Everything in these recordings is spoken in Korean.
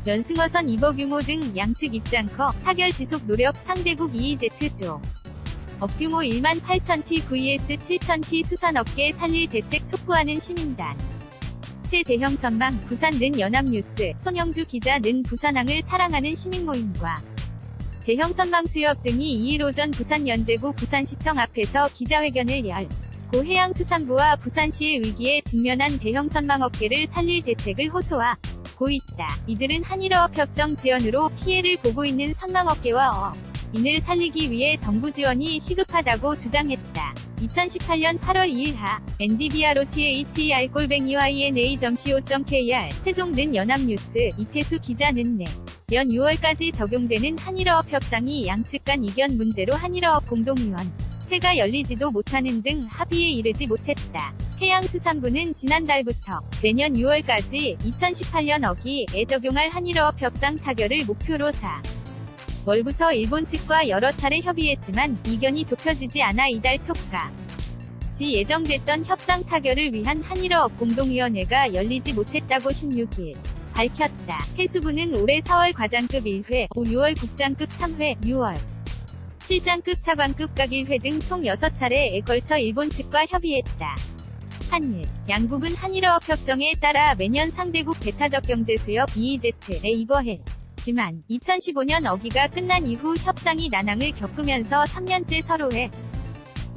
연승어선 입어 규모 등 양측 입장 커 타결 지속 노력 상대국 EEZ조. 업규모 18,000T vs 7,000T 수산업계 살릴 대책 촉구하는 시민단. 최대형 선망 부산 는 연합뉴스 손영주 기자 는 부산항을 사랑하는 시민모임과 대형 선망 수협 등이 2일 오전 부산 연제구 부산시청 앞에서 기자회견을 고 해양수산부와 부산시의 위기에 직면한 대형 선망업계를 살릴 대책을 호소하고 있다. 이들은 한일어업 협정 지연으로 피해를 보고 있는 선망업계와 인을 살리기 위해 정부 지원이 시급하다고 주장했다. 2018년 8월 2일 하 ndbrother@yna.co.kr 세종 는 연합뉴스 이태수 기자는 내년 6월까지 적용되는 한일어업 협상이 양측 간 이견 문제로 한일어업 공동위원회가 열리지도 못하는 등 합의에 이르지 못했다. 해양수산부는 지난달부터 내년 6월까지 2018년 어기에 적용할 한일어업 협상 타결을 목표로 4월부터 일본 측과 여러 차례 협의했지만 이견이 좁혀지지 않아 이달 초까지 예정됐던 협상 타결을 위한 한일어업 공동위원회가 열리지 못했다고 16일 밝혔다. 해수부는 올해 4월 과장급 1회, 6월 국장급 3회, 6월 실장급 차관급 각 1회 등 총 6차례에 걸쳐 일본 측과 협의했다. 한일, 양국은 한일어업 협정에 따라 매년 상대국 배타적 경제수협 EEZ에 입어해 지만 2015년 어기가 끝난 이후 협상이 난항을 겪으면서 3년째 서로의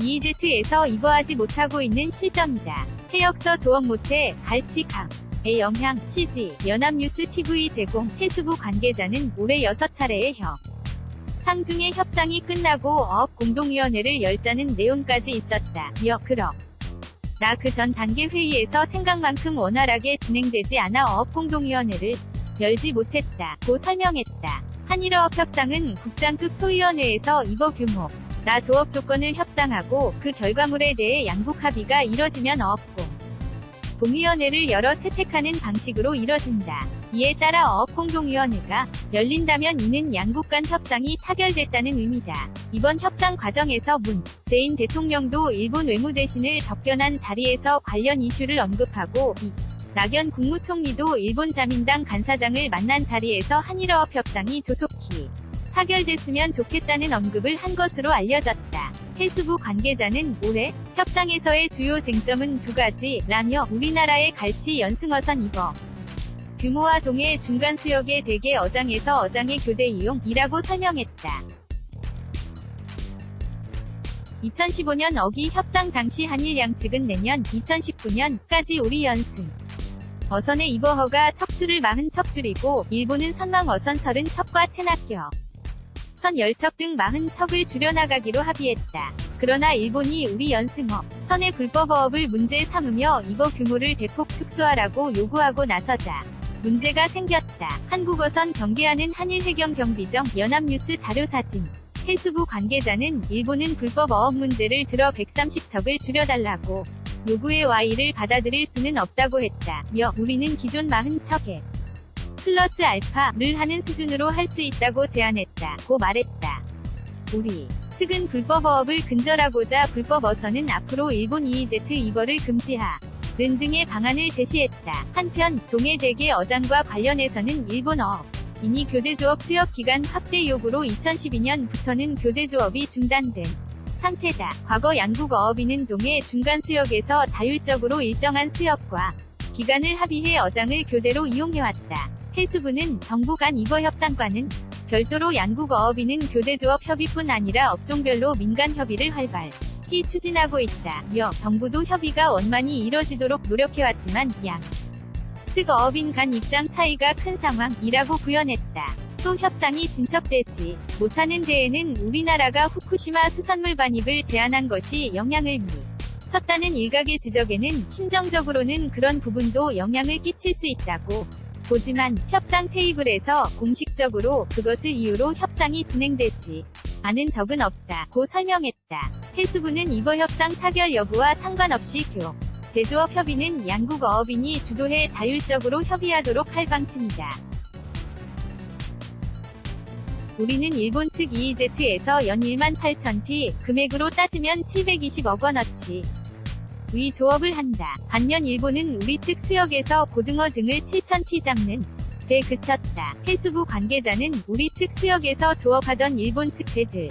EEZ에서 입어하지 못하고 있는 실정이다. 해역서 조업 못해 갈치 강의 영향 CG 연합뉴스 TV 제공 해수부 관계자는 올해 6차례의 협상 중에 협상이 끝나고 어업 공동위원회를 열자는 내용까지 있었다며 그러나 그 전 단계 회의에서 생각만큼 원활하게 진행되지 않아 어업 공동위원회를 열지 못했다고 설명했다. 한일어업 협상은 국장급 소위원회에서 입어 규모, 조업 조건을 협상하고 그 결과물에 대해 양국 합의가 이뤄지면 어업공 동위원회를 열어 채택하는 방식으로 이뤄진다. 이에 따라 어업공동위원회가 열린다면 이는 양국 간 협상이 타결됐다는 의미다. 이번 협상 과정에서 문재인 대통령도 일본 외무대신을 접견한 자리에서 관련 이슈를 언급하고 이낙연 국무총리도 일본 자민당 간사장을 만난 자리에서 한일어업 협상이 조속히 타결됐으면 좋겠다는 언급을 한 것으로 알려졌다. 해수부 관계자는 올해 협상에서의 주요 쟁점은 2가지라며 우리나라의 갈치 연승어선 입어 규모와 동해 중간 수역의 대개 어장에서 어장의 교대 이용이라고 설명했다. 2015년 어기 협상 당시 한일 양측은 내년 2019년까지 우리 연승 어선의 입어허가 척수를 40척 줄이고 일본은 선망 어선 30척과 체납격 선 10척 등 40척을 줄여나가기로 합의했다. 그러나 일본이 우리 연승어 선의 불법 어업을 문제 삼으며 입어 규모를 대폭 축소하라고 요구하고 나서자 문제가 생겼다. 한국어선 경계하는 한일해경경비정 연합뉴스 자료사진 해수부 관계자는 일본은 불법 어업 문제를 들어 130척을 줄여달라고 요구해 이를 받아들일 수는 없다고 했다며 우리는 기존 40척에 플러스 알파를 하는 수준으로 할 수 있다고 제안했다고 말했다. 우리 측은 불법 어업을 근절하고자 불법 어선은 앞으로 일본 EEZ 입어를 금지하는 등의 방안을 제시했다. 한편 동해 대개 어장과 관련해서는 일본 어업인이 교대조업 수역 기간 확대 요구로 2012년부터는 교대조업이 중단된 상태다. 과거 양국 어업인은 동해 중간 수역에서 자율적으로 일정한 수역과 기간을 합의해 어장을 교대로 이용해왔다. 해수부는 정부 간 입어 협상과는 별도로 양국 어업인은 교대조업 협의뿐 아니라 업종별로 민간 협의를 활발히 추진하고 있다며 정부도 협의가 원만히 이뤄지도록 노력해왔지만 양측 어업인 간 입장 차이가 큰 상황이라고 구현했다. 또 협상이 진척되지 못하는 데에는 우리나라가 후쿠시마 수산물 반입을 제한한 것이 영향을 미쳤다는 일각의 지적에는 심정적으로는 그런 부분도 영향을 끼칠 수 있다고 보지만 협상 테이블에서 공식적으로 그것을 이유로 협상이 진행되지 않은 적은 없다고 설명했다. 해수부는 입어 협상 타결 여부와 상관없이 대조업 협의는 양국 어업인이 주도해 자율적으로 협의하도록 할 방침이다. 우리는 일본 측 EEZ에서 연 18,000T, 금액으로 따지면 720억 원어치 위 조업을 한다. 반면 일본은 우리 측 수역에서 고등어 등을 7,000T 잡는 배 그쳤다. 해수부 관계자는 우리 측 수역에서 조업하던 일본 측 배들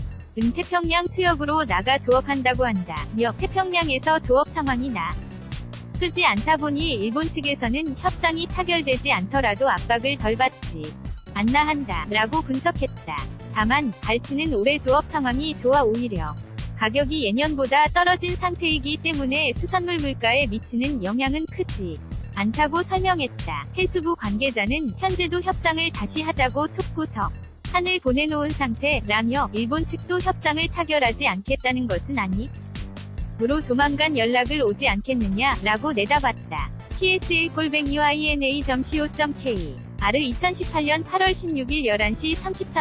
태평양 수역으로 나가 조업한다고 한다. 며 태평양에서 조업 상황이 나쁘지 않다 보니 일본 측에서는 협상이 타결되지 않더라도 압박을 덜 받지 않나 한다. 라고 분석했다. 다만 갈치는 올해 조업 상황이 좋아 오히려 가격이 예년보다 떨어진 상태이기 때문에 수산물 물가에 미치는 영향은 크지 않다고 설명했다. 해수부 관계자는 현재도 협상을 다시 하자고 촉구서 한을 보내놓은 상태라며 일본 측도 협상을 타결하지 않겠다는 것은 아니므로 조만간 연락을 오지 않겠느냐라고 내다봤다. TSL-INA.co.kr 2018년 8월 16일 11시 33분